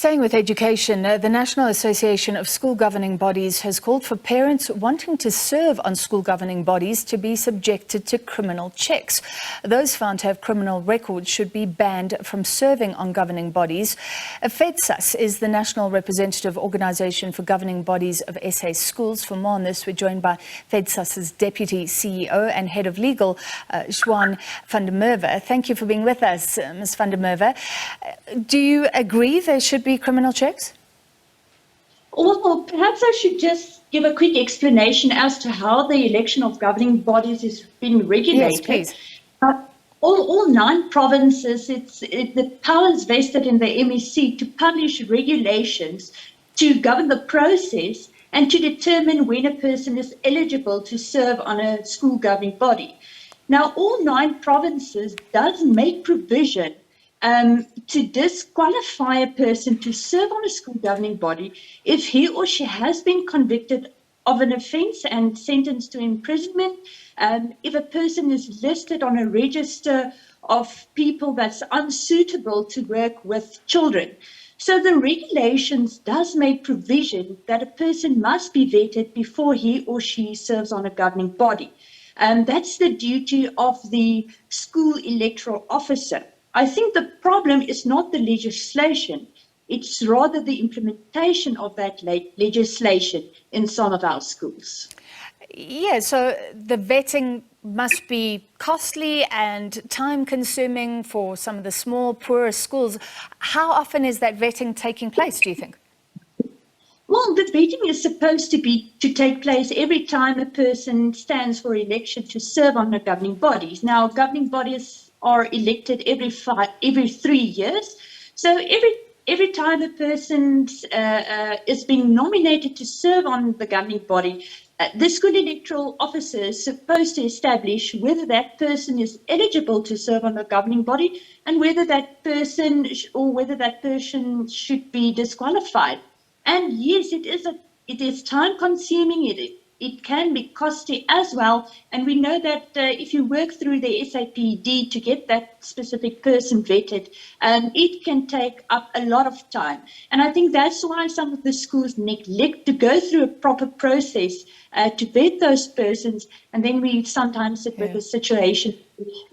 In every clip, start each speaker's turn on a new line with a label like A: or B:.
A: Staying with education, the National Association of School Governing Bodies has called for parents wanting to serve on school governing bodies to be subjected to criminal checks. Those found to have criminal records should be banned from serving on governing bodies. FEDsAS is the national representative organisation for governing bodies of SA schools. For more on this, we're joined by FEDsAS's Deputy CEO and Head of Legal, Juané van der Merwe. Thank you for being with us, Ms. van der Merwe. Do you agree there should be criminal checks?
B: Well, perhaps I should just give a quick explanation as to how the election of governing bodies is being regulated.
A: Yes, please.
B: All 9 provinces, the power is vested in the MEC to publish regulations to govern the process and to determine when a person is eligible to serve on a school governing body. Now, all 9 provinces does make provision to disqualify a person to serve on a school governing body if he or she has been convicted of an offence and sentenced to imprisonment, if a person is listed on a register of people that's unsuitable to work with children. So the regulations does make provision that a person must be vetted before he or she serves on a governing body. That's the duty of the school electoral officer. I think the problem is not the legislation, it's rather the implementation of that legislation in some of our schools.
A: Yeah, so the vetting must be costly and time-consuming for some of the small, poorer schools. How often is that vetting taking place, do you think?
B: Well, the vetting is supposed to take place every time a person stands for election to serve on the governing bodies. Now, governing bodies are elected every 3 years. So every time a person is being nominated to serve on the governing body, the school electoral officer is supposed to establish whether that person is eligible to serve on the governing body and whether that person should be disqualified. And yes, it is time consuming. It can be costly as well. And we know that if you work through the SABC to get that specific person vetted, it can take up a lot of time. And I think that's why some of the schools neglect to go through a proper process to vet those persons. And then we sometimes sit with a situation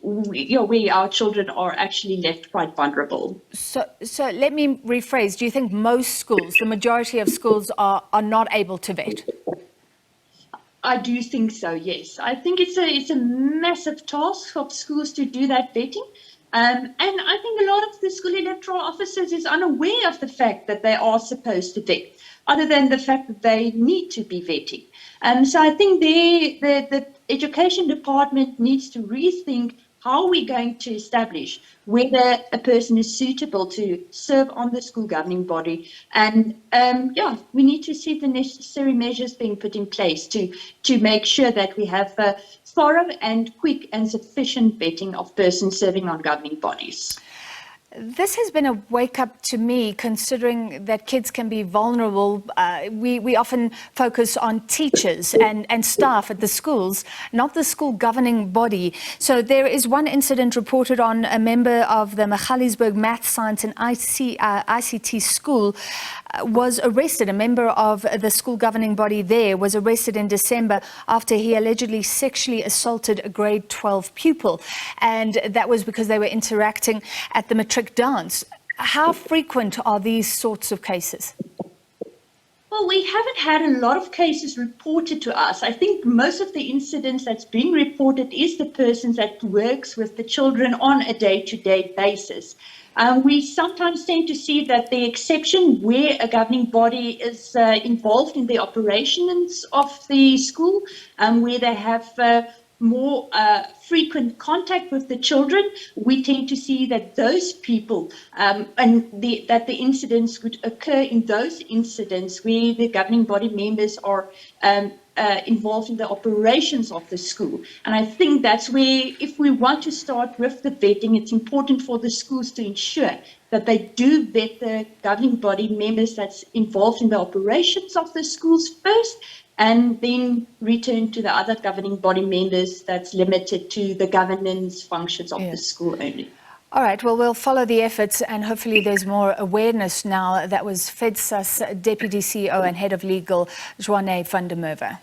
B: where our children are actually left quite vulnerable.
A: So let me rephrase. Do you think most schools, the majority of schools, are not able to vet?
B: I do think so, yes. I think it's a massive task for schools to do that vetting. And I think a lot of the school electoral officers is unaware of the fact that they are supposed to vet, other than the fact that they need to be vetting. So I think the education department needs to rethink how we're going to establish whether a person is suitable to serve on the school governing body. And we need to see the necessary measures being put in place to make sure that we have thorough and quick and sufficient vetting of persons serving on governing bodies.
A: This has been a wake-up to me, considering that kids can be vulnerable. We often focus on teachers and staff at the schools, not the school governing body. So there is one incident reported on a member of the Magaliesburg Math, Science and ICT school was arrested. A member of the school governing body there was arrested in December after he allegedly sexually assaulted a grade 12 pupil. And that was because they were interacting at the matric dance. How frequent are these sorts of cases?
B: Well, we haven't had a lot of cases reported to us. I think most of the incidents that's been reported is the person that works with the children on a day-to-day basis. We sometimes tend to see that the exception where a governing body is involved in the operations of the school, where they have more frequent contact with the children, we tend to see that those people that the incidents would occur in those incidents where the governing body members are involved in the operations of the school. And I think that's where, if we want to start with the vetting, it's important for the schools to ensure that they do vet the governing body members that's involved in the operations of the schools first, and then return to the other governing body members that's limited to the governance functions of the school only.
A: All right, well, we'll follow the efforts and hopefully there's more awareness now. That was FEDsAS Deputy CEO and Head of Legal, Juané van der Merwe.